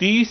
30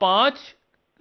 5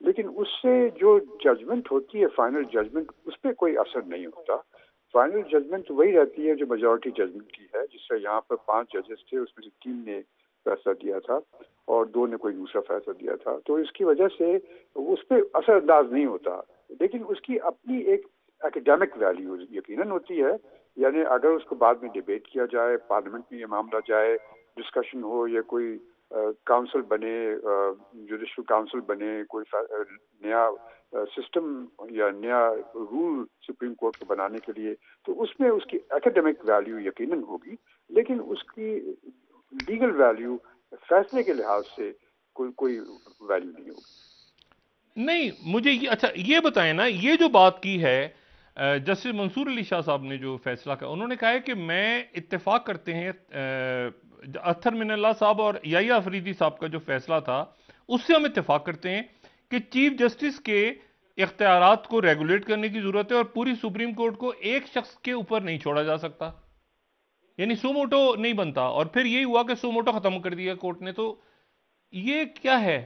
لیکن اس سے جو ججمنٹ ہوتی ہے فائنل ججمنٹ اس پہ کوئی اثر نہیں ہوتا. فائنل ججمنٹ وہی رہتی ہے جو میجورٹی ججمنٹ کی ہے, جس سے یہاں پر 5 ججز تھے, اس میں سے 3 نے فیصلہ دیا تھا اور 2 نے کوئی دوسرا فیصلہ دیا تھا, تو اس کی وجہ سے اس پہ اثر انداز نہیں ہوتا. لیکن اس کی اپنی ایک ایکیڈیمک ویلیو یقیناً ہوتی ہے. یعنی اگر اس کو بعد میں ڈیبیٹ کیا جائے, پارلیمنٹ میں یہ معاملہ جائے, ڈسکشن ہو, یا کوئی کاؤنسل بنے, جوڈیشل کاؤنسل بنے, کوئی نیا سسٹم یا نیا رول سپریم کورٹ کو بنانے کے لیے, تو اس میں اس کی ایکیڈیمک ویلیو یقیناً ہوگی, لیکن اس کی لیگل ویلیو فیصلے کے لحاظ سے کوئی ویلیو نہیں ہوگی. نہیں, مجھے اچھا یہ بتائیں نا, یہ جو بات کی ہے جسٹس منصور علی شاہ صاحب نے جو فیصلہ کیا, انہوں نے کہا ہے کہ میں اتفاق کرتے ہیں اطہر من اللہ صاحب اور یحییٰ افریدی صاحب کا جو فیصلہ تھا اس سے ہم اتفاق کرتے ہیں کہ چیف جسٹس کے اختیارات کو ریگولیٹ کرنے کی ضرورت ہے اور پوری سپریم کورٹ کو ایک شخص کے اوپر نہیں چھوڑا جا سکتا, یعنی سو موٹو نہیں بنتا. اور پھر یہی ہوا کہ سو موٹو ختم کر دیا کورٹ نے. تو یہ کیا ہے,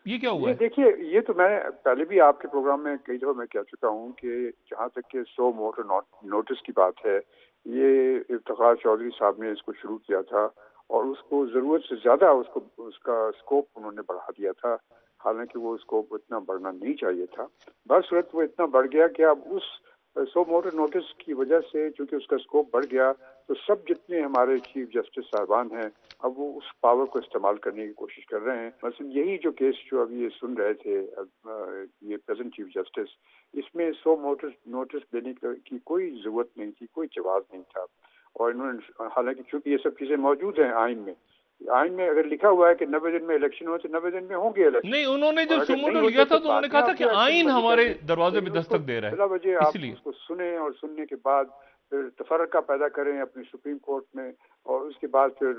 یہ کیا ہوا ہے؟ دیکھیے, یہ تو میں پہلے بھی آپ کے پروگرام میں کئی دفعہ میں کہہ چکا ہوں کہ جہاں تک کہ سو موٹو نوٹس کی بات ہے, یہ افتخار چودھری صاحب نے اس کو شروع کیا تھا اور اس کو ضرورت سے زیادہ اس کا اسکوپ انہوں نے بڑھا دیا تھا, حالانکہ وہ اسکوپ اتنا بڑھنا نہیں چاہیے تھا. بصورت وہ اتنا بڑھ گیا کہ اب اس سو موٹو نوٹس کی وجہ سے چونکہ اس کا اسکوپ بڑھ گیا, تو سب جتنے ہمارے چیف جسٹس صاحبان ہیں اب وہ اس پاور کو استعمال کرنے کی کوشش کر رہے ہیں. مثلا یہی جو کیس جو ابھی یہ سن رہے تھے یہ پریزنٹ چیف جسٹس, اس میں سو موٹو نوٹس دینے کی کوئی ضرورت نہیں تھی, کوئی جواز نہیں تھا. اور انہوں نے حالانکہ چونکہ یہ سب چیزیں موجود ہیں آئین میں اگر لکھا ہوا ہے کہ 90 دن میں الیکشن ہو تو 90 دن میں ہوں گے الیکشن. نہیں, انہوں نے جب سو موٹو لیا تھا تو انہوں نے کہا تھا کہ آئین ہمارے دروازے پہ دستک دے رہا ہے, بلا وجہ آپ اس لیے اس کو سنیں اور سننے کے بعد پھر تفرقہ پیدا کریں اپنی سپریم کورٹ میں, اور اس کے بعد پھر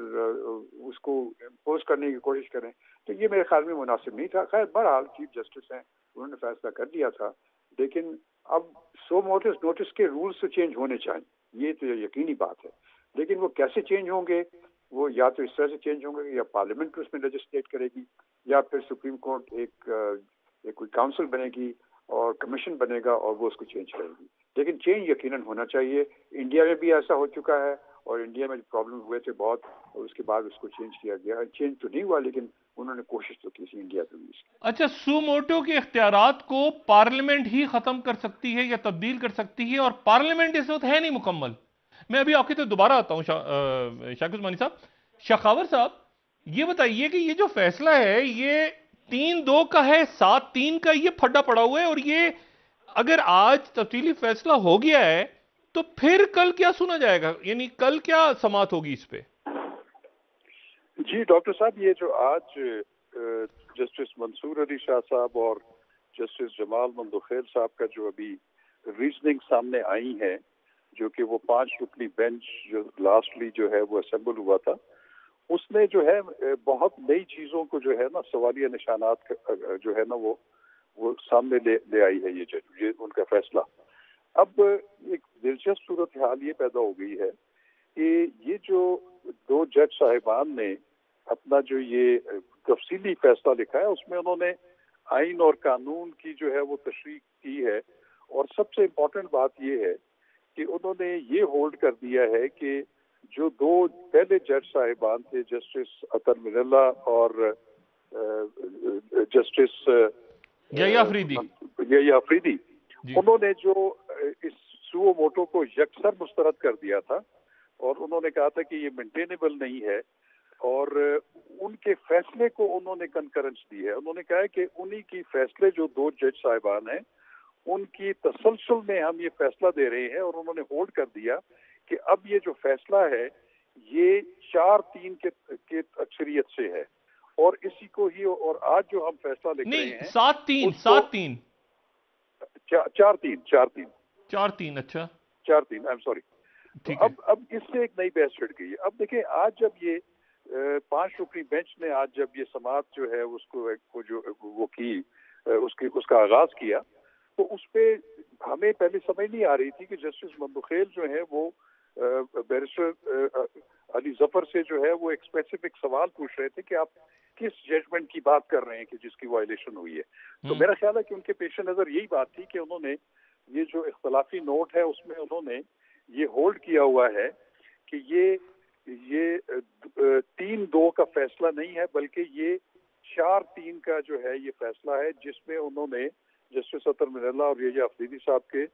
اس کو امپوز کرنے کی کوشش کریں, تو یہ میرے خیال میں مناسب نہیں تھا. خیر بہرحال چیف جسٹس ہیں, انہوں نے فیصلہ کر دیا تھا, لیکن اب سو نوٹس کے رولز تو چینج ہونے چاہیے, یہ تو یقینی بات ہے. لیکن وہ کیسے چینج ہوں گے, وہ یا تو اس طرح سے چینج ہوں گے یا پارلیمنٹ اس میں لیجسلیٹ کرے گی, یا پھر سپریم کورٹ ایک کوئی کاؤنسل بنے گی اور کمیشن بنے گا اور وہ اس کو چینج کرے گی. لیکن چینج یقیناً ہونا چاہیے. انڈیا میں بھی ایسا ہو چکا ہے, اور انڈیا میں پرابلم ہوئے تھے بہت, اور اس کے بعد اس کو چینج کیا گیا. چینج تو نہیں ہوا لیکن انہوں نے کوشش تو کی تھی انڈیا میں بھی. اچھا, سو موٹو کے اختیارات کو پارلیمنٹ ہی ختم کر سکتی ہے یا تبدیل کر سکتی ہے, اور پارلیمنٹ اس وقت ہے نہیں مکمل. میں ابھی آپ کی طرف دوبارہ آتا ہوں شاکر عثمانی صاحب. شاخاور صاحب, یہ بتائیے کہ یہ جو فیصلہ ہے یہ 3-2 کا ہے, 7-3 کا یہ پھڈا پڑا ہوا ہے, اور یہ اگر آج تفصیلی فیصلہ ہو گیا ہے تو پھر کل کیا سنا جائے گا, یعنی کل کیا سماعت ہوگی اس پہ؟ جی ڈاکٹر صاحب, یہ جو آج جسٹس منصور علی شاہ صاحب اور جسٹس جمال مندوخیل صاحب کا جو ابھی ریزننگ سامنے آئی ہے, جو کہ وہ 5 رکنی بینچ جو لاسٹلی جو ہے وہ اسمبل ہوا تھا, اس نے جو ہے بہت نئی چیزوں کو جو ہے نا سوالیہ نشانات جو ہے نا وہ سامنے لے آئی ہے یہ ان کا فیصلہ. اب ایک دلچسپ صورتحال یہ پیدا ہو گئی ہے کہ یہ جو 2 جج صاحبان نے اپنا جو یہ تفصیلی فیصلہ لکھا ہے, اس میں انہوں نے آئین اور قانون کی جو ہے وہ تشریح کی ہے, اور سب سے امپورٹنٹ بات یہ ہے کہ انہوں نے یہ ہولڈ کر دیا ہے کہ جو 2 پہلے جج صاحبان تھے, جسٹس اطہر من اللہ اور جسٹس یحییٰ افریدی, انہوں نے جو اس سو موٹو کو یکسر مسترد کر دیا تھا, اور انہوں نے کہا تھا کہ یہ مینٹینیبل نہیں ہے, اور ان کے فیصلے کو انہوں نے کنکرنس دی ہے. انہوں نے کہا ہے کہ انہی کی فیصلے جو 2 جج صاحبان ہیں ان کی تسلسل میں ہم یہ فیصلہ دے رہے ہیں, اور انہوں نے ہولڈ کر دیا کہ اب یہ جو فیصلہ ہے یہ 4-3 کے اکثریت سے ہے, اور اسی کو ہی, اور آج جو ہم فیصلہ لکھ رہے ہیں 7-3 4-3 اچھا 4-3 آئی ایم سوری. اب اس سے ایک نئی بحث چھڑ گئی ہے. اب دیکھیں, آج جب یہ 5 رکنی بینچ نے آج جب یہ سماعت جو ہے اس کو جو وہ کی اس کا آغاز کیا, تو اس پہ ہمیں پہلے سمجھ نہیں آ رہی تھی کہ جسٹس مندوخیل جو ہے وہ بیرسٹر علی ظفر سے جو ہے وہ ایک اسپیسیفک سوال پوچھ رہے تھے کہ آپ کس ججمنٹ کی بات کر رہے ہیں کہ جس کی وائلیشن ہوئی ہے. تو میرا خیال ہے کہ ان کے پیش نظر یہی بات تھی کہ انہوں نے یہ جو اختلافی نوٹ ہے اس میں انہوں نے یہ ہولڈ کیا ہوا ہے کہ یہ 3-2 کا فیصلہ نہیں ہے بلکہ یہ 4-3 کا جو ہے یہ فیصلہ ہے, جس میں انہوں نے جسٹس اطہر من اللہ اور یحییٰ افریدی صاحب کے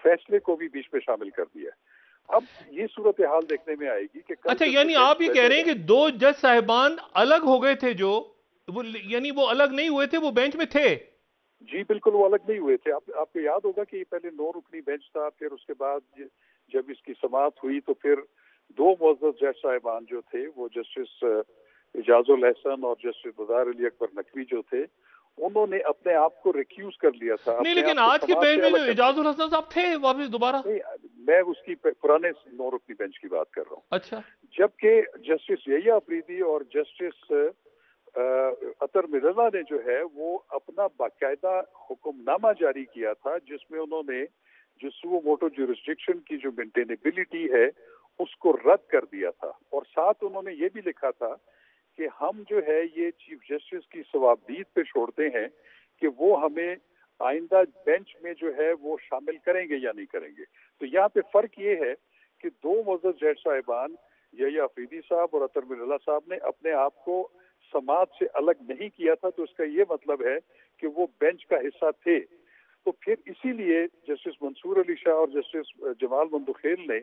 فیصلے کو بھی بیچ میں شامل کر دیا ہے. اب یہ صورتحال دیکھنے میں آئے گی کہ اچھا یعنی آپ یہ کہہ رہے ہیں کہ 2 جج صاحبان الگ ہو گئے تھے جو یعنی وہ الگ نہیں ہوئے تھے, وہ بینچ میں تھے. جی بالکل وہ الگ نہیں ہوئے تھے. آپ کو یاد ہوگا کہ یہ پہلے 9 رکنی بینچ تھا, پھر اس کے بعد جب اس کی سماعت ہوئی تو پھر 2 معزز جج صاحبان جو تھے وہ جسٹس اعجاز الحسن اور جسٹس بدار علی اکبر نقوی جو تھے انہوں نے اپنے آپ کو ریکیوز کر لیا تھا. نہیں لیکن آج کے بینچ میں جو اعجاز الحسن صاحب تھے واپس دوبارہ, میں اس کی پرانے 9 رکنی بینچ کی بات کر رہا ہوں. اچھا جبکہ جسٹس یحییٰ افریدی اور جسٹس اطہر من اللہ نے جو ہے وہ اپنا باقاعدہ حکم نامہ جاری کیا تھا جس میں انہوں نے جو سو موٹو جورسڈکشن کی جو مینٹینیبلٹی ہے اس کو رد کر دیا تھا, اور ساتھ انہوں نے یہ بھی لکھا تھا کہ ہم جو ہے یہ چیف جسٹس کی ثوابدید پہ چھوڑتے ہیں کہ وہ ہمیں آئندہ بینچ میں جو ہے وہ شامل کریں گے یا نہیں کریں گے. تو یہاں پہ فرق یہ ہے کہ 2 معزز جج صاحبان یحییٰ افریدی صاحب اور اطہر من اللہ صاحب نے اپنے آپ کو سماعت سے الگ نہیں کیا تھا, تو اس کا یہ مطلب ہے کہ وہ بینچ کا حصہ تھے. تو پھر اسی لیے جسٹس منصور علی شاہ اور جسٹس جمال مندوخیل نے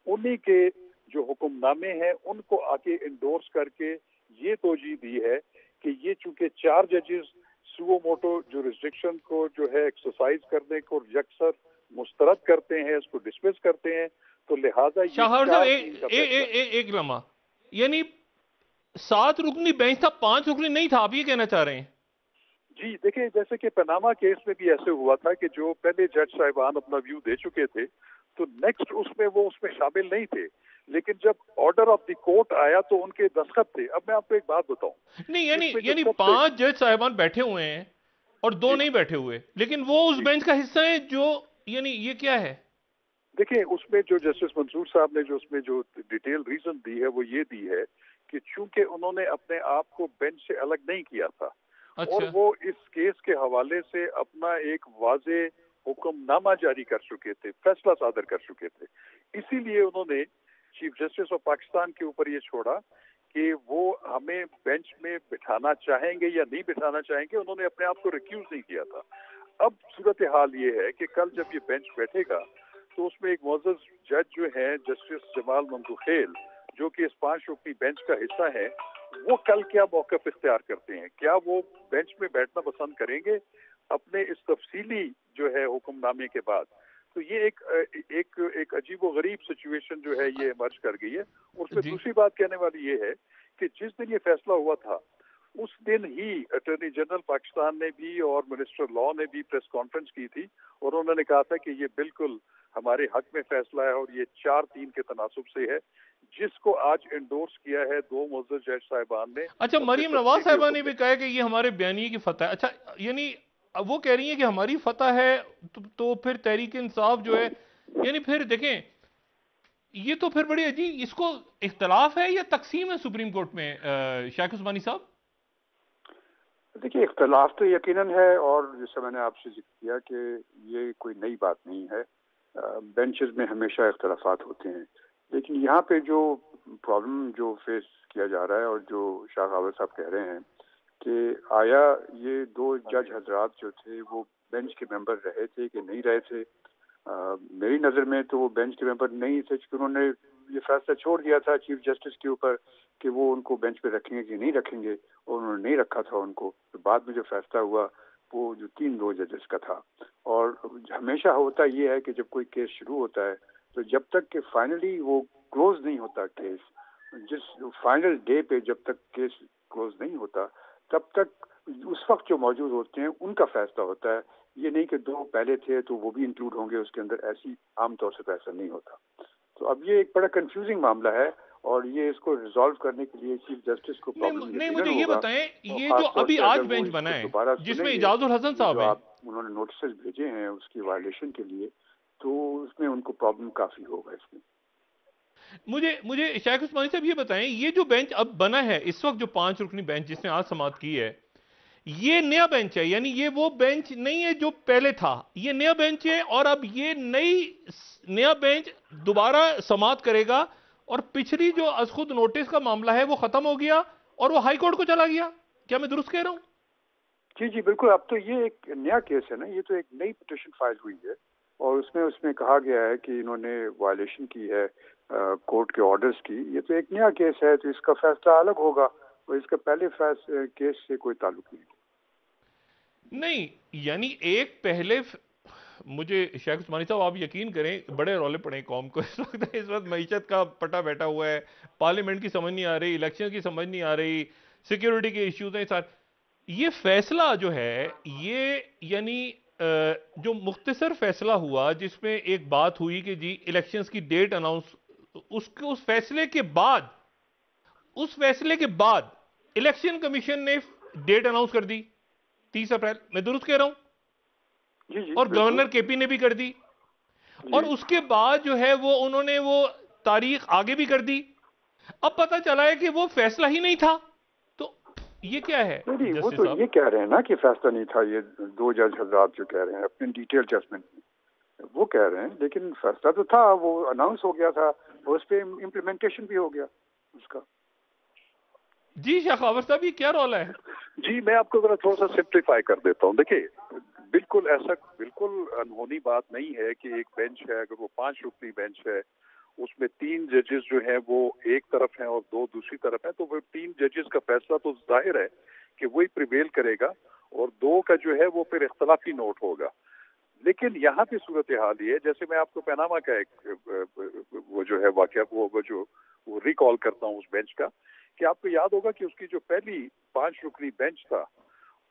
انہی کے جو حکم نامے ہیں ان کو آ کے انڈورس کر کے یہ توجیہ دی ہے کہ یہ چونکہ 4 ججز سو موٹو جورسڈکشن کو جو ہے ایکسرسائز کرنے کو یکسر مسترد کرتے ہیں, اس کو ڈسمس کرتے ہیں, تو لہٰذا ایک لمحہ یعنی 7 رکنی بینچ تھا, 5 رکنی نہیں تھا, آپ یہ کہنا چاہ رہے ہیں؟ جی دیکھیں جیسے کہ پاناما کیس میں بھی ایسے ہوا تھا کہ جو پہلے جج صاحبان اپنا ویو دے چکے تھے تو نیکسٹ اس میں شامل نہیں تھے, لیکن جب آرڈر آف دی کورٹ آیا تو ان کے دستخط تھے. اب میں آپ کو ایک بات بتاؤں, نہیں یعنی 5 جج صاحبان بیٹھے ہوئے ہیں اور 2 نہیں بیٹھے ہوئے, لیکن وہ اس بینچ کا حصہ ہیں جو یعنی یہ کیا ہے؟ دیکھیں اس میں جو جسٹس منصور صاحب نے جو اس میں جو ڈیٹیل ریزن دی ہے وہ یہ دی ہے کہ چونکہ انہوں نے اپنے آپ کو بینچ سے الگ نہیں کیا تھا, اور وہ اس کیس کے حوالے سے اپنا ایک واضح حکم نامہ جاری کر چکے تھے, فیصلہ صادر کر چکے تھے, اسی لیے انہوں نے چیف جسٹس آف پاکستان کے اوپر یہ چھوڑا کہ وہ ہمیں بینچ میں بٹھانا چاہیں گے یا نہیں بٹھانا چاہیں گے. انہوں نے اپنے آپ کو ریکیوز نہیں کیا تھا. اب صورتحال یہ ہے کہ کل جب یہ بینچ بیٹھے گا تو اس میں ایک معزز جج جو ہیں جسٹس جمال مندوخیل جو کہ اس 5 رکنی بینچ کا حصہ ہے, وہ کل کیا موقف اختیار کرتے ہیں. کیا وہ بینچ میں بیٹھنا پسند کریں گے اپنے اس تفصیلی جو ہے حکم نامے کے بعد؟ تو یہ ایک عجیب و غریب سچویشن جو ہے یہ ایمرج کر گئی ہے. اور اس میں دوسری بات کہنے والی یہ ہے کہ جس دن یہ فیصلہ ہوا تھا اس دن ہی اٹارنی جنرل پاکستان نے بھی اور منسٹر لاء نے بھی پریس کانفرنس کی تھی, اور انہوں نے کہا تھا کہ یہ بالکل ہمارے حق میں فیصلہ ہے اور یہ 4-3 کے تناسب سے ہے, جس کو آج انڈورس کیا ہے 2 معزز جج صاحبان نے. اچھا مریم نواز صاحبہ نے بھی کہا کہ یہ ہمارے بیانیے کی فتح ہے. اچھا یعنی وہ کہہ رہی ہیں کہ ہماری فتح ہے تو پھر تحریک انصاف جو ہے, یعنی پھر دیکھیں یہ تو پھر بڑی عجیب, اس کو اختلاف ہے یا تقسیم ہے سپریم کورٹ میں شیخ عثمانی صاحب؟ دیکھیے اختلاف تو یقیناً ہے, اور جیسے میں نے آپ سے ذکر کیا کہ یہ کوئی نئی بات نہیں ہے, بینچز میں ہمیشہ اختلافات ہوتے ہیں. لیکن یہاں پہ جو پرابلم جو فیس کیا جا رہا ہے اور جو شاہ غاور صاحب کہہ رہے ہیں کہ آیا یہ 2 جج حضرات جو تھے وہ بینچ کے ممبر رہے تھے کہ نہیں رہے تھے, میری نظر میں تو وہ بینچ کے ممبر نہیں تھے, کیونکہ انہوں نے یہ فیصلہ چھوڑ دیا تھا چیف جسٹس کے اوپر کہ وہ ان کو بینچ پہ رکھیں گے کہ نہیں رکھیں گے, اور انہوں نے نہیں رکھا تھا ان کو. تو بعد میں جو فیصلہ ہوا وہ جو 3 ججز کا تھا. اور ہمیشہ ہوتا یہ ہے کہ جب کوئی کیس شروع ہوتا ہے تو جب تک کہ فائنلی وہ کلوز نہیں ہوتا کیس, جس فائنل ڈے پہ جب تک کیس کلوز نہیں ہوتا تب تک اس وقت جو موجود ہوتے ہیں ان کا فیصلہ ہوتا ہے. یہ نہیں کہ 2 پہلے تھے تو وہ بھی انکلوڈ ہوں گے اس کے اندر, ایسی عام طور سے فیصلہ نہیں ہوتا. تو اب یہ ایک بڑا کنفیوزنگ معاملہ ہے, اور یہ اس کو ریزالو کرنے کے لیے چیف جسٹس کو نہیں مجھے یہ بتائیں, یہ جو ابھی آج بینچ بنا ہے جس میں اعجاز الحسن صاحب ہیں, انہوں نے نوٹسز بھیجے ہیں اس کی وائلیشن کے لیے, تو اس میں ان کو پرابلم کافی ہوگا اس میں. مجھے شیخ عثمانی صاحب یہ بتائیں، یہ جو بینچ اب بنا ہے اس وقت، جو 5 رکنی بینچ جس نے آج سماعت کی ہے، یہ نیا بینچ ہے؟ یعنی یہ وہ بینچ نہیں ہے جو پہلے تھا، یہ نیا بینچ ہے، اور اب یہ نیا بینچ دوبارہ سماعت کرے گا، اور پچھلی جو از خود نوٹس کا معاملہ ہے وہ ختم ہو گیا اور وہ ہائی کورٹ کو چلا گیا؟ کیا میں درست کہہ رہا ہوں؟ جی جی بالکل. اب تو یہ ایک نیا کیس ہے نا، یہ تو ایک نئی پٹیشن فائل ہوئی ہے، اور اس میں کہا گیا ہے کہ انہوں نے وائلیشن کی ہے کورٹ کے آرڈرز کی. یہ تو ایک نیا کیس ہے، تو اس کا فیصلہ الگ ہوگا، اور اس کا پہلے کیس سے کوئی تعلق نہیں. یعنی ایک پہلے مجھے شیخ عثمانی صاحب آپ یقین کریں بڑے رولے پڑے قوم کو اس وقت معیشت کا پٹا بیٹھا ہوا ہے، پارلیمنٹ کی سمجھ نہیں آ رہی، الیکشن کی سمجھ نہیں آ رہی، سیکیورٹی کے ایشوز ہیں ساتھ. یہ فیصلہ جو ہے یہ یعنی جو مختصر فیصلہ ہوا جس میں ایک بات ہوئی کہ جی الیکشنز کی ڈیٹ اناؤنس، اس فیصلے کے بعد الیکشن کمیشن نے ڈیٹ اناؤنس کر دی 30 اپریل، میں درست کہہ رہا ہوں؟ جی جی اور بالکل. گورنر کے پی نے بھی کر دی، اور اس کے بعد جو ہے وہ انہوں نے وہ تاریخ آگے بھی کر دی. اب پتہ چلا ہے کہ وہ فیصلہ ہی نہیں تھا، تو یہ کیا ہے نہیں وہ جسٹس تو صاحب؟ یہ کہہ رہے ہیں نا کہ فیصلہ نہیں تھا، یہ دو جج حضرات جو کہہ رہے ہیں اپنے ڈیٹیل ججمنٹ میں وہ کہہ رہے ہیں، لیکن فیصلہ تو تھا، وہ اناؤنس ہو گیا تھا، اور اس پہ امپلیمنٹیشن بھی ہو گیا اس کا. جی شیخاور صاحب یہ کیا رول ہے؟ جی میں آپ کو ذرا تھوڑا سا سمپلیفائی کر دیتا ہوں. دیکھیے بالکل ایسا بالکل انہونی بات نہیں ہے کہ ایک بینچ ہے، اگر وہ 5 رکنی بینچ ہے، اس میں 3 ججز جو ہیں وہ ایک طرف ہیں اور 2 دوسری طرف ہیں، تو وہ 3 ججز کا فیصلہ تو ظاہر ہے کہ وہی پریویل کرے گا، اور 2 کا جو ہے وہ پھر اختلافی نوٹ ہوگا. لیکن یہاں پہ صورتحال یہ ہے، جیسے میں آپ کو پیناما کا ایک وہ جو ہے واقعہ وہ ریکال کرتا ہوں اس بینچ کا، کہ آپ کو یاد ہوگا کہ اس کی جو پہلی 5 رکنی بینچ تھا،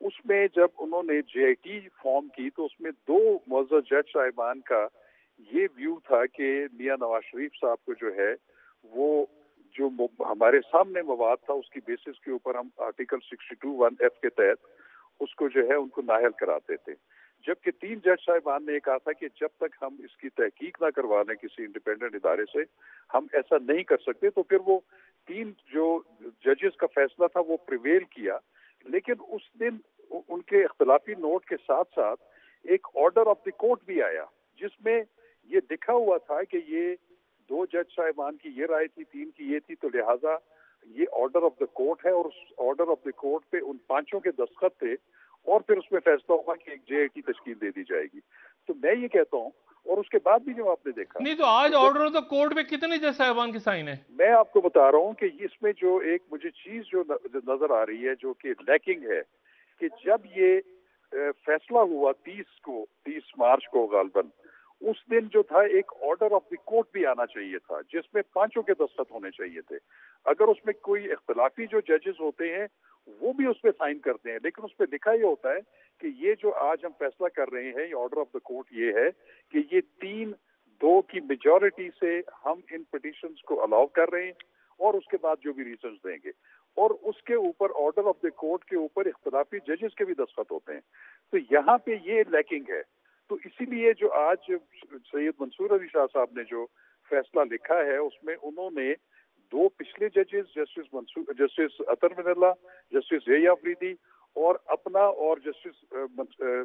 اس میں جب انہوں نے جے آئی ٹی فارم کی تو اس میں 2 معزز جج صاحبان کا یہ ویو تھا کہ میاں نواز شریف صاحب کو جو ہے وہ جو ہمارے سامنے مواد تھا اس کی بیسس کے اوپر ہم آرٹیکل 62(1)(f) کے تحت اس کو جو ہے ان کو نااہل کراتے تھے. جبکہ 3 جج صاحبان نے کہا تھا کہ جب تک ہم اس کی تحقیق نہ کروا لیں کسی انڈیپینڈنٹ ادارے سے ہم ایسا نہیں کر سکتے. تو پھر وہ 3 جو ججز کا فیصلہ تھا وہ پریویل کیا، لیکن اس دن ان کے اختلافی نوٹ کے ساتھ ساتھ ایک آرڈر آف دی کورٹ بھی آیا جس میں یہ لکھا ہوا تھا کہ یہ 2 جج صاحبان کی یہ رائے تھی، 3 کی یہ تھی، تو لہٰذا یہ آرڈر آف دا کورٹ ہے، اور اس آرڈر آف دا کورٹ پہ ان 5 کے دستخط تھے، اور پھر اس میں فیصلہ ہوگا کہ ایک جے آئی ٹی تشکیل دے دی جائے گی. تو میں یہ کہتا ہوں، اور اس کے بعد بھی جو آپ نے دیکھا نہیں تو آج آرڈر آف دا کورٹ پہ کتنے جج صاحبان کے سائن ہیں؟ میں آپ کو بتا رہا ہوں کہ اس میں جو ایک مجھے چیز جو نظر آ رہی ہے جو کہ لیکنگ ہے، کہ جب یہ فیصلہ ہوا 30 مارچ کو غالباً، اس دن جو تھا ایک آرڈر آف دی کورٹ بھی آنا چاہیے تھا جس میں 5 کے دستخط ہونے چاہیے تھے. اگر اس میں کوئی اختلافی جو ججز ہوتے ہیں وہ بھی اس پہ سائن کرتے ہیں، لیکن اس پہ لکھا یہ ہوتا ہے کہ یہ جو آج ہم فیصلہ کر رہے ہیں، یہ آرڈر آف دا کورٹ یہ ہے کہ یہ 3-2 کی میجورٹی سے ہم ان پٹیشنز کو الاؤ کر رہے ہیں، اور اس کے بعد جو بھی ریزنز دیں گے، اور اس کے اوپر آرڈر آف دا کورٹ کے اوپر اختلافی ججز کے بھی دستخط ہوتے ہیں. تو یہاں پہ یہ لیکنگ ہے. تو اسی لیے جو آج سید منصور علی شاہ صاحب نے جو فیصلہ لکھا ہے اس میں انہوں نے 2 پچھلے ججز جسٹس اطہر من اللہ، جسٹس ضیاء آفریدی اور اپنا، اور جسٹس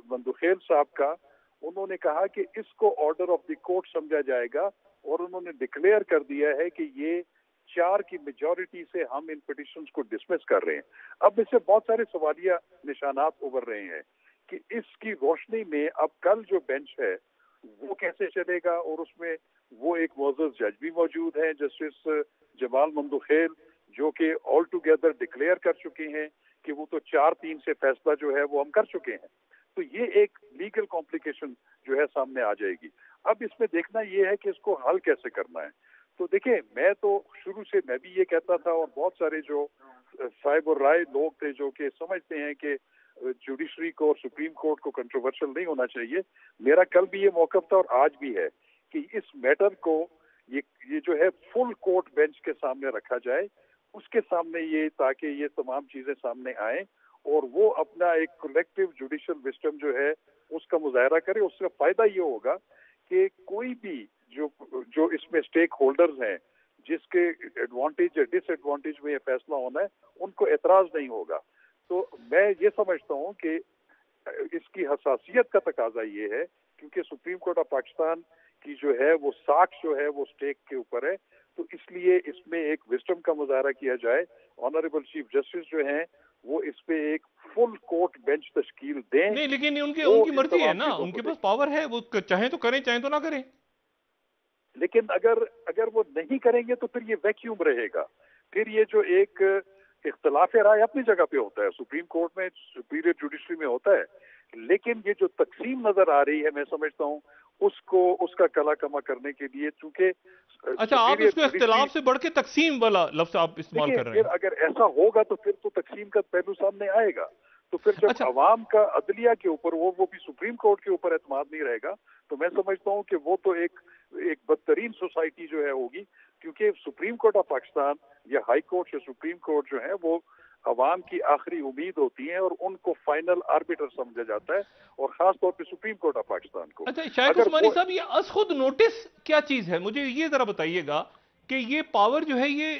مندوخیل صاحب کا، انہوں نے کہا کہ اس کو آرڈر آف دی کورٹ سمجھا جائے گا، اور انہوں نے ڈکلیئر کر دیا ہے کہ یہ 4 کی میجورٹی سے ہم ان پٹیشنز کو ڈسمس کر رہے ہیں. اب اس سے بہت سارے سوالیہ نشانات ابھر رہے ہیں کہ اس کی روشنی میں اب کل جو بینچ ہے وہ کیسے چلے گا، اور اس میں وہ ایک معزز جج بھی موجود ہیں جسٹس جمال مندوخیل، جو کہ آل ٹوگیدر ڈکلیئر کر چکے ہیں کہ وہ تو 4-3 سے فیصلہ جو ہے وہ ہم کر چکے ہیں. تو یہ ایک لیگل کمپلیکیشن جو ہے سامنے آ جائے گی. اب اس میں دیکھنا یہ ہے کہ اس کو حل کیسے کرنا ہے. تو دیکھیں میں تو شروع سے میں بھی یہ کہتا تھا، اور بہت سارے جو صاحب الرائے لوگ تھے جو کہ سمجھتے ہیں کہ جوڈیشری کو اور سپریم کورٹ کو کنٹروورشل نہیں ہونا چاہیے، میرا کل بھی یہ موقف تھا اور آج بھی ہے کہ اس میٹر کو یہ جو ہے فل کورٹ بینچ کے سامنے رکھا جائے، اس کے سامنے یہ، تاکہ یہ تمام چیزیں سامنے آئیں اور وہ اپنا ایک کلیکٹیو جوڈیشل وزڈم جو ہے اس کا مظاہرہ کرے. اس کا فائدہ یہ ہوگا کہ کوئی بھی جو اس میں اسٹیک ہولڈرز ہیں، جس کے ایڈوانٹیج یا ڈس ایڈوانٹیج میں یہ فیصلہ ہونا ہے ان کو اعتراض نہیں ہوگا. تو میں یہ سمجھتا ہوں کہ اس کی حساسیت کا تقاضا یہ ہے کیونکہ سپریم کورٹ آف پاکستان کی جو ہے وہ ساکھ جو ہے وہ اسٹیک کے اوپر ہے, تو اس لیے اس میں ایک وزڈم کا مظاہرہ کیا جائے. آنریبل چیف جسٹس جو ہیں وہ اس پہ ایک فل کورٹ بینچ تشکیل دیں. نہیں لیکن ان کی مرضی ہے نا, ان کے پاس پاور ہے, وہ چاہیں تو کریں چاہیں تو نہ کریں. لیکن اگر وہ نہیں کریں گے تو پھر یہ ویکیوم رہے گا. پھر یہ جو ایک اختلاف رائے اپنی جگہ پہ ہوتا ہے, سپریم کورٹ میں, سپیریئر جوڈیشری میں ہوتا ہے, لیکن یہ جو تقسیم نظر آ رہی ہے میں سمجھتا ہوں اس کا کلا کما کرنے کے لیے, چونکہ اچھا آپ اس کو اختلاف سے بڑھ کے تقسیم والا لفظ آپ استعمال کر رہے ہیں. اگر ایسا ہوگا تو پھر تو تقسیم کا پہلو سامنے آئے گا. تو پھر جب عوام کا عدلیہ کے اوپر وہ بھی سپریم کورٹ کے اوپر اعتماد نہیں رہے گا, تو میں سمجھتا ہوں کہ وہ تو ایک بدترین سوسائٹی جو ہے ہوگی, کیونکہ سپریم کورٹ آف پاکستان یا ہائی کورٹ یا سپریم کورٹ جو ہے وہ عوام کی آخری امید ہوتی ہیں اور ان کو فائنل آربیٹر سمجھا جاتا ہے, اور خاص طور پہ سپریم کورٹ آف پاکستان کو. اچھا شاہد عثمانی صاحب, یہ از خود نوٹس کیا چیز ہے, مجھے یہ ذرا بتائیے گا کہ یہ پاور جو ہے یہ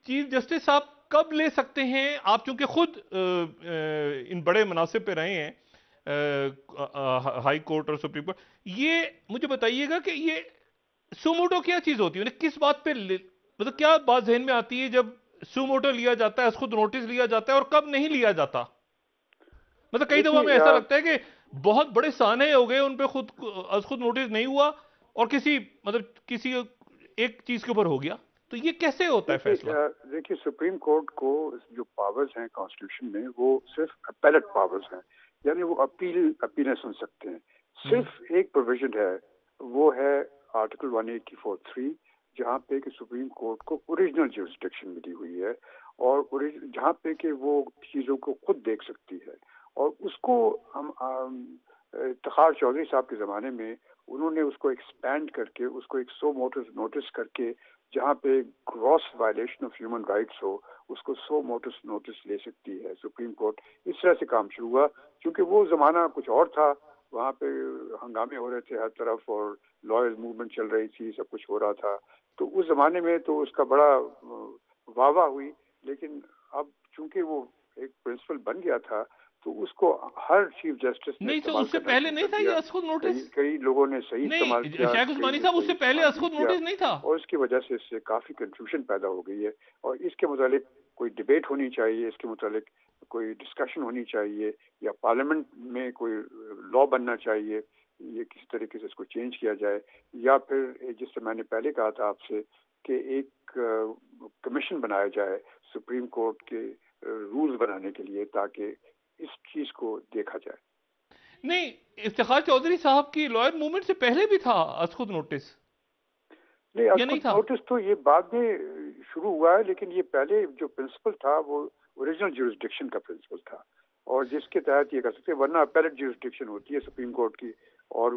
چیف جسٹس صاحب کب لے سکتے ہیں؟ آپ چونکہ خود ان بڑے مناصب پہ رہے ہیں, ہائی کورٹ اور سپریم کورٹ, یہ مجھے بتائیے گا کہ یہ سوموٹو کیا چیز ہوتی ہے, کس بات پہ, مطلب کیا بات ذہن میں آتی ہے جب سوموٹو لیا جاتا ہے, از خود نوٹس لیا جاتا ہے, اور کب نہیں لیا جاتا؟ مطلب کئی دفعہ میں ایسا لگتا ہے کہ بہت بڑے سانے ہو گئے, ان پہ از خود نوٹس نہیں ہوا اور کسی ایک چیز کے اوپر ہو گیا, تو یہ کیسے ہوتا ہے فیصلہ؟ دیکھیے سپریم کورٹ کو جو پاورز ہیں کانسٹیٹیوشن میں وہ صرف اپیلٹ پاورز ہیں, یعنی وہ اپیلیں سن سکتے ہیں. صرف ایک پروویژن ہے, وہ ہے آرٹیکل 184(3) جہاں پہ کہ سپریم کورٹ کو اوریجنل جورسڈکشن ملی ہوئی ہے, اور جہاں پہ کہ وہ چیزوں کو خود دیکھ سکتی ہے. اور اس کو ہم افتخار چودھری صاحب کے زمانے میں انہوں نے اس کو ایکسپینڈ کر کے اس کو ایک سو موٹس نوٹس کر کے, جہاں پہ gross violation of human rights ہو اس کو 100 موٹس نوٹس لے سکتی ہے سپریم کورٹ. اس طرح سے کام شروع ہوا, کیونکہ وہ زمانہ کچھ اور تھا, وہاں پہ ہنگامے ہو رہے تھے ہر طرف اور لائرز موومنٹ چل رہی تھی, سب کچھ ہو رہا تھا. تو اس زمانے میں تو اس کا بڑا واہ واہ ہوئی, لیکن اب چونکہ وہ ایک پرنسپل بن گیا تھا تو اس کو ہر چیف جسٹس نہیں, تو اس سے پہلے نہیں تھا یہ از خود نوٹس؟ کئی لوگوں نے صحیح استعمال کیا. شیخ عثمانی صاحب اس سے پہلے از خود نوٹس نہیں تھا, اور اس کی وجہ سے اس سے کافی کنفیوژن پیدا ہو گئی ہے, اور اس کے متعلق کوئی ڈبیٹ ہونی چاہیے, اس کے متعلق کوئی ڈسکشن ہونی چاہیے, یا پارلیمنٹ میں کوئی لا بننا چاہیے, یہ کس طریقے سے اس کو چینج کیا جائے, یا پھر جس سے میں نے پہلے کہا تھا آپ سے کہ ایک کمیشن بنایا جائے سپریم کورٹ کے رولز بنانے کے لیے تاکہ اس چیز کو دیکھا جائے. نہیں, افتخار چودھری صاحب کی لائر موومنٹ سے پہلے بھی تھا از خود نوٹس؟ نہیں, از خود نوٹس تو یہ بعد میں شروع ہوا ہے, لیکن یہ پہلے جو پرنسپل تھا وہ اوریجنل جورسڈکشن کا پرنسپل تھا, اور جس کے تحت یہ کر سکتے, ورنہ اپیلٹ جورسڈکشن ہوتی ہے سپریم کورٹ کی, اور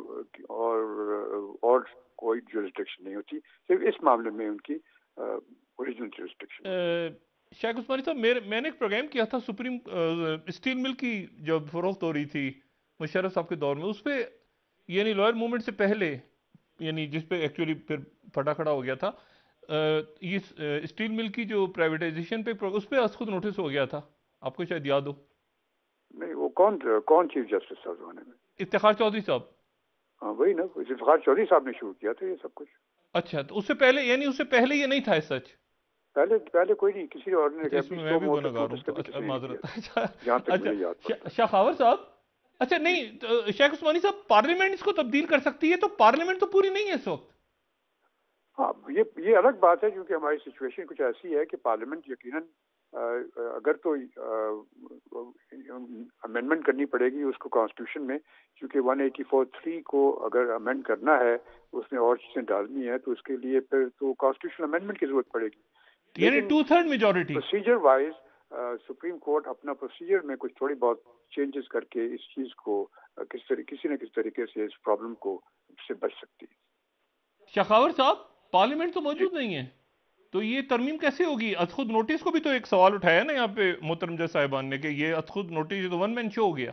کوئی جورسڈکشن نہیں ہوتی, صرف اس معاملے میں ان کی اوریجنل جورسڈکشن. شیخ عثمانی صاحب, میں نے ایک پروگرام کیا تھا سپریم اسٹیل مل کی جب فروخت ہو رہی تھی مشرف صاحب کے دور میں, اس پہ یعنی لائر موومنٹ سے پہلے, یعنی جس پہ ایکچولی پھر پھٹا کھڑا ہو گیا تھا, یہ اسٹیل مل کی جو پرائیویٹائزیشن پہ اس پہ از خود نوٹس ہو گیا تھا, آپ کو شاید یاد ہو. نہیں, وہ کون چیف جسٹس تھا زمانے میں؟ افتخار چودھری صاحب. ہاں وہی نا, افتخار چودھری صاحب نے شروع کیا تھا یہ سب کچھ. اچھا, تو اس سے پہلے, یعنی اس سے پہلے یہ نہیں تھا سچ؟ پہلے کوئی نہیں, کسی اور نے کہا. میں بھی گناہگار ہوں, معذرت. شاخاور صاحب, اچھا نہیں, شیخ عثمانی صاحب پارلیمنٹ اس کو تبدیل کر سکتی ہے, تو پارلیمنٹ تو پوری نہیں ہے اس وقت. ہاں, یہ الگ بات ہے, کیونکہ ہماری سچویشن کچھ ایسی ہے کہ پارلیمنٹ یقیناً اگر تو امینڈمنٹ کرنی پڑے گی اس کو کانسٹیٹیوشن میں, کیونکہ 184(3) کو اگر امینڈ کرنا ہے, اس میں اور چیزیں ڈالنی ہے, تو اس کے لیے پھر تو کانسٹیٹیوشن امینڈمنٹ کی ضرورت پڑے گی, یعنی 2/3 majority. Procedure wise supreme court اپنا پروسیجر میں کچھ تھوڑی بہت چینجز کر کے اس چیز کو کسی نہ کسی طریقے سے اس پرابلم کو سے بچ سکتی ہے. شاخاور صاحب, پارلیمنٹ تو موجود نہیں ہے, تو یہ ترمیم کیسے ہوگی؟ از خود نوٹس کو بھی تو ایک سوال اٹھایا نا یہاں پہ محترم جج صاحبان نے کہ یہ از خود نوٹس تو ون مین شو ہو گیا.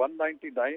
199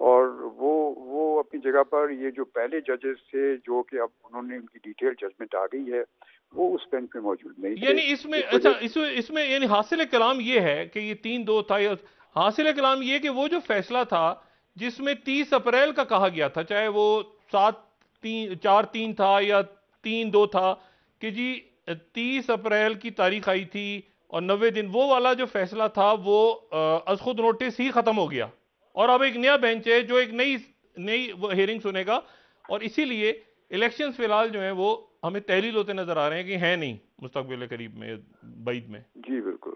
اور وہ اپنی جگہ پر یہ جو پہلے ججز تھے جو کہ اب انہوں نے ان کی ڈیٹیل ججمنٹ آ گئی ہے وہ اس بینچ میں موجود نہیں تھے. یعنی اس میں یعنی حاصل کلام یہ ہے کہ یہ 3-2 تھا. حاصل کلام یہ کہ وہ جو فیصلہ تھا جس میں 30 اپریل کا کہا گیا تھا, چاہے وہ 4-3 تھا یا 3-2 تھا, کہ جی 30 اپریل کی تاریخ آئی تھی اور 90 دن, وہ والا جو فیصلہ تھا وہ از خود نوٹس ہی ختم ہو گیا, اور اب ایک نیا بینچ ہے جو ایک نئی ہیئرنگ سنے گا, اور اسی لیے الیکشنز فی الحال جو ہیں وہ ہمیں تحلیل ہوتے نظر آ رہے ہیں کہ ہیں نہیں مستقبل قریب میں بعید میں. جی بالکل.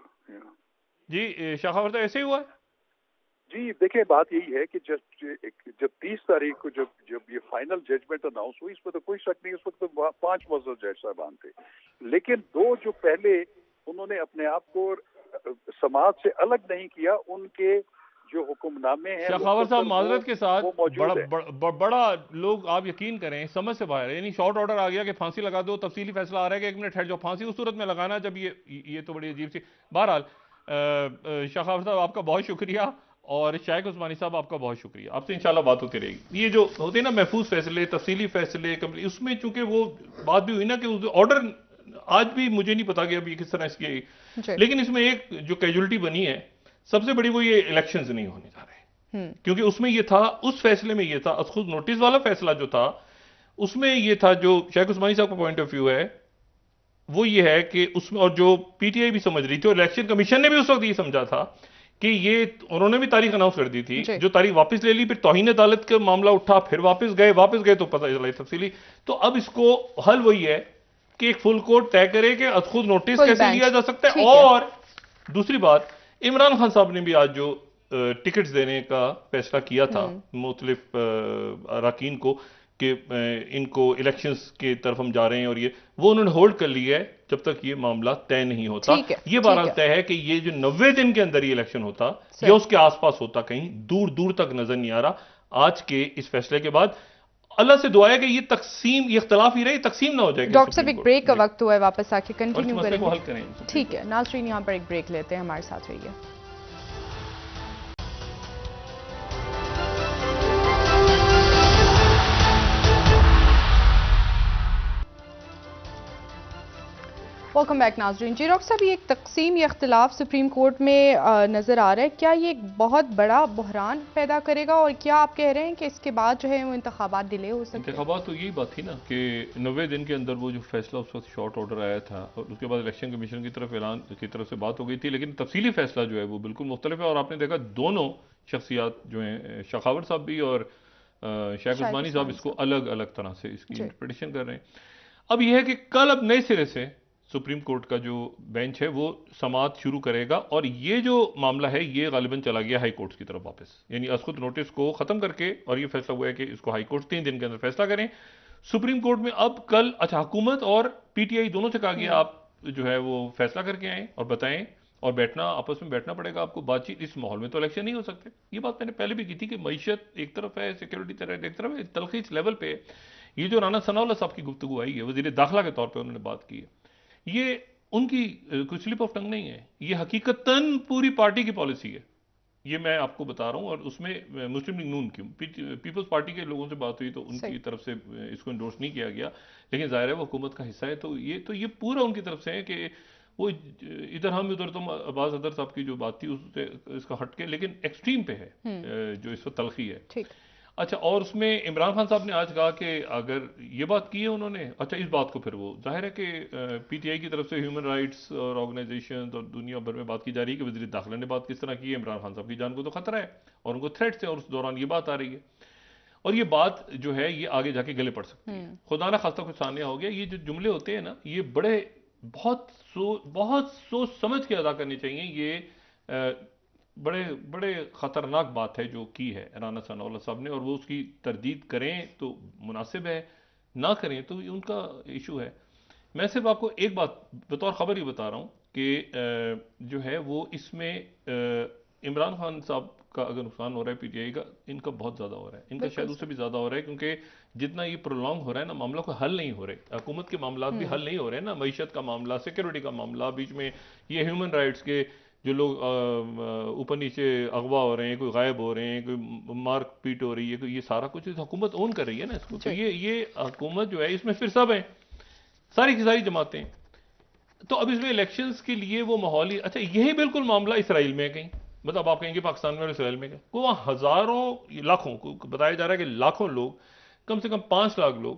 جی شاہ خاور صاحب ایسے ہی ہوا ہے؟ جی دیکھیں بات یہی ہے کہ جب 30 تاریخ کو جب یہ فائنل ججمنٹ اناؤنس ہوئی اس میں تو کوئی شک نہیں, اس وقت تو 5 معزز جج صاحبان تھے, لیکن 2 جو پہلے انہوں نے اپنے آپ کو سماج سے الگ نہیں کیا, ان کے جو حکم نامے ہیں شاہ خاور صاحب معذرت کے ساتھ بڑا لوگ آپ یقین کریں سمجھ سے باہر ہے, یعنی شارٹ آرڈر آ گیا کہ پھانسی لگا دو, تفصیلی فیصلہ آ رہا ہے کہ 1 منٹ ٹھہر جاؤ, پھانسی اس صورت میں لگانا جب یہ تو بڑی عجیب سی. بہرحال شاہ خاور صاحب آپ کا بہت شکریہ, اور شائق عثمانی صاحب آپ کا بہت شکریہ, آپ سے انشاءاللہ بات ہوتی رہے گی. یہ جو ہوتے ہیں نا محفوظ فیصلے, تفصیلی فیصلے, اس میں چونکہ وہ بات بھی ہوئی نا کہ آرڈر آج بھی مجھے نہیں پتا کہ اب یہ کس طرح اس کی, لیکن اس میں ایک جو کیجولٹی بنی ہے سب سے بڑی وہ یہ الیکشنز نہیں ہونے جا رہے, کیونکہ اس میں یہ تھا, اس فیصلے میں یہ تھا, از خود نوٹس والا فیصلہ جو تھا اس میں یہ تھا, جو شیخ عثمانی صاحب کا پوائنٹ آف ویو ہے وہ یہ ہے کہ اس میں, اور جو پی ٹی آئی بھی سمجھ رہی تھی اور الیکشن کمیشن نے بھی اس وقت یہ سمجھا تھا کہ یہ انہوں نے بھی تاریخ اناؤنس کر دی تھی, جو تاریخ واپس لے لی, پھر توہین عدالت کا معاملہ اٹھا, پھر واپس گئے تو پتہ چلا تفصیلی. تو اب اس کو حل وہی ہے کہ ایک فل کورٹ طے کرے کہ از خود نوٹس کیسے لیا جا سکتا ہے. اور دوسری بات, عمران خان صاحب نے بھی آج جو ٹکٹس دینے کا فیصلہ کیا تھا مختلف اراکین کو کہ ان کو الیکشنز کی طرف ہم جا رہے ہیں, اور یہ وہ انہوں نے ہولڈ کر لیا ہے جب تک یہ معاملہ طے نہیں ہوتا. یہ بہرحال طے ہے کہ یہ جو 90 دن کے اندر یہ الیکشن ہوتا یا اس کے آس پاس ہوتا, کہیں دور دور تک نظر نہیں آ رہا. آج کے اس فیصلے کے بعد اللہ سے دعا ہے کہ یہ اختلاف ہی رہے, تقسیم نہ ہو جائے. ڈاکٹر صاحب ایک بریک کا وقت ہوا ہے, واپس آ کے کنٹینیو کریں. ٹھیک ہے ناظرین, یہاں پر ایک بریک لیتے ہیں, ہمارے ساتھ رہیے. ویلکم بیک ناظرین. جی ڈاکٹر صاحب, یہ ایک تقسیم یا اختلاف سپریم کورٹ میں نظر آ رہا ہے, کیا یہ ایک بہت بڑا بحران پیدا کرے گا, اور کیا آپ کہہ رہے ہیں کہ اس کے بعد جو ہے وہ انتخابات ڈیلے ہو سکتے ہیں؟ انتخابات تو یہی بات تھی نا کہ 90 دن کے اندر وہ جو فیصلہ اس وقت شارٹ آرڈر آیا تھا, اور اس کے بعد الیکشن کمیشن کی طرف سے بات ہو گئی تھی, لیکن تفصیلی فیصلہ جو ہے وہ بالکل مختلف ہے. اور آپ نے دیکھا دونوں شخصیات جو ہیں, شاہ خاور صاحب بھی اور شیخ عثمانی صاحب, اس کو الگ الگ طرح سے اس کی انٹرپریٹیشن کر رہے ہیں. اب یہ ہے کہ کل اب نئے سرے سے سپریم کورٹ کا جو بینچ ہے وہ سماعت شروع کرے گا, اور یہ جو معاملہ ہے یہ غالباً چلا گیا ہائی کورٹس کی طرف واپس, یعنی از خود نوٹس کو ختم کر کے, اور یہ فیصلہ ہوا ہے کہ اس کو ہائی کورٹ 3 دن کے اندر فیصلہ کریں. سپریم کورٹ میں اب کل اچھا حکومت اور پی ٹی آئی دونوں سے کہا گیا آپ جو ہے وہ فیصلہ کر کے آئیں اور بتائیں, اور آپس میں بیٹھنا پڑے گا آپ کو, بات چیت. اس ماحول میں تو الیکشن نہیں ہو سکتے. یہ بات میں نے پہلے بھی کی تھی کہ معیشت ایک طرف ہے, سیکورٹی تھریٹ ایک طرف ہے, تلخی اس لیول پہ. یہ جو رانا ثناء اللہ صاحب کی گفتگو آئی ہے, وزیر داخلہ کے طور پہ انہوں نے بات کی ہے, یہ ان کی کوئی سلپ آف ٹنگ نہیں ہے, یہ حقیقتاً پوری پارٹی کی پالیسی ہے. یہ میں آپ کو بتا رہا ہوں, اور اس میں مسلم لیگ نون کی پیپلز پارٹی کے لوگوں سے بات ہوئی تو ان کی طرف سے اس کو انڈورس نہیں کیا گیا, لیکن ظاہر ہے وہ حکومت کا حصہ ہے, تو یہ پورا ان کی طرف سے ہے کہ وہ ادھر ہم ادھر تم. عباس اظہر صاحب کی جو بات تھی اس کا ہٹ کے, لیکن ایکسٹریم پہ ہے جو اس وقت تلخی ہے. اچھا, اور اس میں عمران خان صاحب نے آج کہا کہ اگر یہ بات کی ہے انہوں نے, اچھا اس بات کو پھر وہ ظاہر ہے کہ پی ٹی آئی کی طرف سے ہیومن رائٹس اور آرگنائزیشن اور دنیا بھر میں بات کی جا رہی ہے کہ وزیر داخلہ نے بات کس طرح کی ہے, عمران خان صاحب کی جان کو تو خطرہ ہے اور ان کو تھریٹس ہیں, اور اس دوران یہ بات آ رہی ہے, اور یہ بات جو ہے یہ آگے جا کے گلے پڑ سکتی ہے. خدا نہ خواستہ کچھ سامنے ہو گیا. یہ جو جملے ہوتے ہیں نا, یہ بہت سوچ سمجھ کے ادا کرنی چاہیے. یہ بڑے خطرناک بات ہے جو کی ہے رانا ثناء اللہ صاحب نے, اور وہ اس کی تردید کریں تو مناسب ہے, نہ کریں تو ان کا ایشو ہے. میں صرف آپ کو ایک بات بطور خبر ہی بتا رہا ہوں کہ جو ہے وہ اس میں عمران خان صاحب کا اگر نقصان ہو رہا ہے پی ٹی آئی کا, ان کا بہت زیادہ ہو رہا ہے, ان کا شاید اس سے بھی زیادہ ہو رہا ہے, کیونکہ جتنا یہ پرولونگ ہو رہا ہے نا, معاملہ کو حل نہیں ہو رہے, حکومت کے معاملات بھی حل نہیں ہو رہے ہیں نا, معیشت کا معاملہ, سیکورٹی کا معاملہ, بیچ میں یہ ہیومن رائٹس کے جو لوگ اوپر نیچے اغوا ہو رہے ہیں، کوئی غائب ہو رہے ہیں، کوئی مار پیٹ ہو رہی ہے، کوئی یہ سارا کچھ حکومت اون کر رہی ہے نا اس کو. تو یہ حکومت جو ہے اس میں پھر سب ہیں، ساری کی ساری جماعتیں. تو اب اس میں الیکشنز کے لیے وہ ماحول ہی اچھا. یہی بالکل معاملہ اسرائیل میں ہے کہیں، مطلب آپ کہیں گے پاکستان میں اور اسرائیل میں کو وہاں ہزاروں لاکھوں کو بتایا جا رہا ہے کہ لاکھوں لوگ، کم سے کم 5 لاکھ لوگ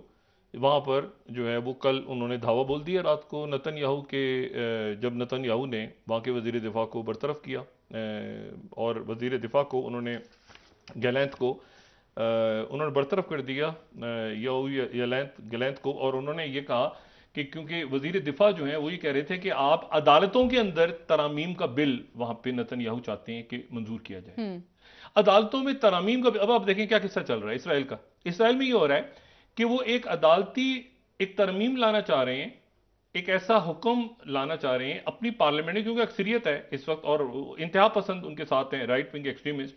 وہاں پر جو ہے وہ کل انہوں نے دھاوا بول دیا رات کو نتن یاہو کے، جب نتن یاہو نے وہاں کے وزیر دفاع کو برطرف کیا اور وزیر دفاع کو انہوں نے گیلینت کو انہوں نے برطرف کر دیا گیلینت کو، اور انہوں نے یہ کہا کہ کیونکہ وزیر دفاع جو ہیں وہ یہ کہہ رہے تھے کہ آپ عدالتوں کے اندر ترامیم کا بل وہاں پہ نتن یاہو چاہتے ہیں کہ منظور کیا جائے. عدالتوں میں ترامیم کا، اب آپ دیکھیں کیا قصہ چل رہا ہے اسرائیل کا. اسرائیل میں یہ ہو رہا ہے کہ وہ ایک عدالتی ایک ترمیم لانا چاہ رہے ہیں، ایک ایسا حکم لانا چاہ رہے ہیں اپنی پارلیمنٹ میں، کیونکہ اکثریت ہے اس وقت اور انتہا پسند ان کے ساتھ ہیں، رائٹ ونگ ایکسٹریمسٹ.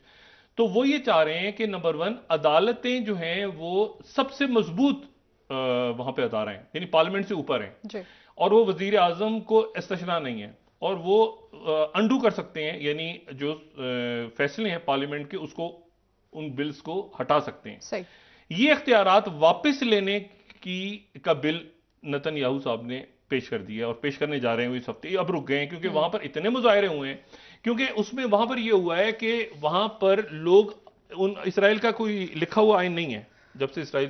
تو وہ یہ چاہ رہے ہیں کہ نمبر 1 عدالتیں جو ہیں وہ سب سے مضبوط وہاں پہ ادارہ ہیں، یعنی پارلیمنٹ سے اوپر ہیں، اور وہ وزیر اعظم کو استثنا نہیں ہے، اور وہ انڈو کر سکتے ہیں، یعنی جو فیصلے ہیں پارلیمنٹ کے اس کو، ان بلز کو ہٹا سکتے ہیں. یہ اختیارات واپس لینے کا بل نتن یاہو صاحب نے پیش کر دیا اور پیش کرنے جا رہے ہیں اس ہفتے. اب رک گئے ہیں کیونکہ وہاں پر اتنے مظاہرے ہوئے ہیں، کیونکہ اس میں وہاں پر یہ ہوا ہے کہ وہاں پر لوگ، اسرائیل کا کوئی لکھا ہوا آئین نہیں ہے جب سے اسرائیل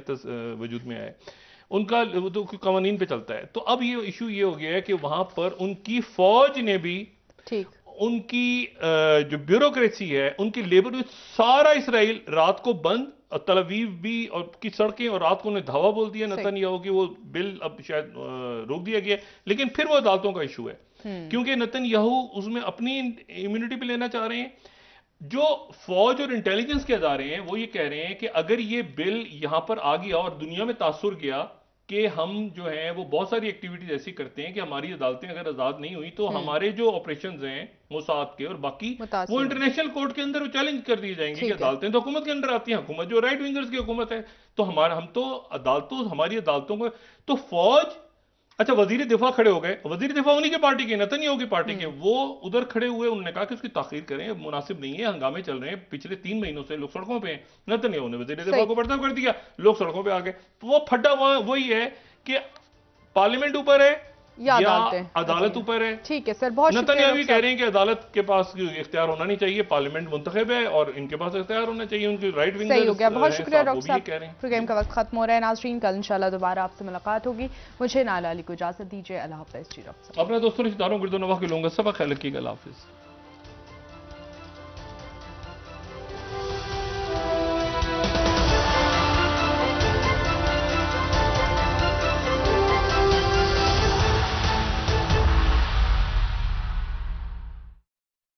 وجود میں آئے، ان کا تو قوانین پہ چلتا ہے. تو اب یہ ایشو یہ ہو گیا ہے کہ وہاں پر ان کی فوج نے بھی، ان کی جو بیوروکریسی ہے، ان کی لیبر، سارا اسرائیل رات کو بند، تل اویو بھی اور کی سڑکیں، اور رات کو انہیں دھاوا بول دیا نتن یاہو کہ وہ بل اب شاید روک دیا گیا. لیکن پھر وہ عدالتوں کا ایشو ہے کیونکہ نتن یاہو اس میں اپنی امیونٹی پہ لینا چاہ رہے ہیں. جو فوج اور انٹیلیجنس کے ادارے ہیں وہ یہ کہہ رہے ہیں کہ اگر یہ بل یہاں پر آ گیا اور دنیا میں تاثر گیا کہ ہم جو ہیں وہ بہت ساری ایکٹیویٹیز ایسی کرتے ہیں کہ ہماری عدالتیں اگر آزاد نہیں ہوئی تو ہمارے جو آپریشنز ہیں موساد کے اور باقی وہ انٹرنیشنل کورٹ کے اندر وہ چیلنج کر دی جائیں گے کہ عدالتیں تو حکومت کے اندر آتی ہیں، حکومت جو رائٹ ونگرز کی حکومت ہے، تو ہم تو ہماری عدالتوں کو. تو فوج، اچھا وزیر دفاع کھڑے ہو گئے، وزیر دفاع انہی کے پارٹی کے، نتن یاہو کی پارٹی کے، وہ ادھر کھڑے ہوئے، انہوں نے کہا کہ اس کی تاخیر کریں، مناسب نہیں ہے، ہنگامے چل رہے ہیں، پچھلے 3 مہینوں سے لوگ سڑکوں پہ ہیں. نتن یاہو نے وزیر دفاع کو برطرف کر دیا، لوگ سڑکوں پہ آ گئے. وہ پھڈا وہی ہے کہ پارلیمنٹ اوپر ہے یا عدالت اوپر ہے. ٹھیک ہے سر، بہت نتن یاہو کہہ رہے ہیں کہ عدالت کے پاس اختیار ہونا نہیں چاہیے، پارلیمنٹ منتخب ہے اور ان کے پاس اختیار ہونا چاہیے، ان کی رائٹ ونگ. صحیح ہو گیا، بہت شکریہ ڈاکٹر صاحب. پروگرام کا وقت ختم ہو رہا ہے. ناظرین کل انشاءاللہ دوبارہ آپ سے ملاقات ہوگی. مجھے نالا علی کو اجازت دیجیے. اللہ حافظ. جی ڈاکٹر صاحب اپنے دوستوں رشتہ داروں گرد و نواح کے لوگوں کا سبق خیال رکھیے گا. اللہ حافظ.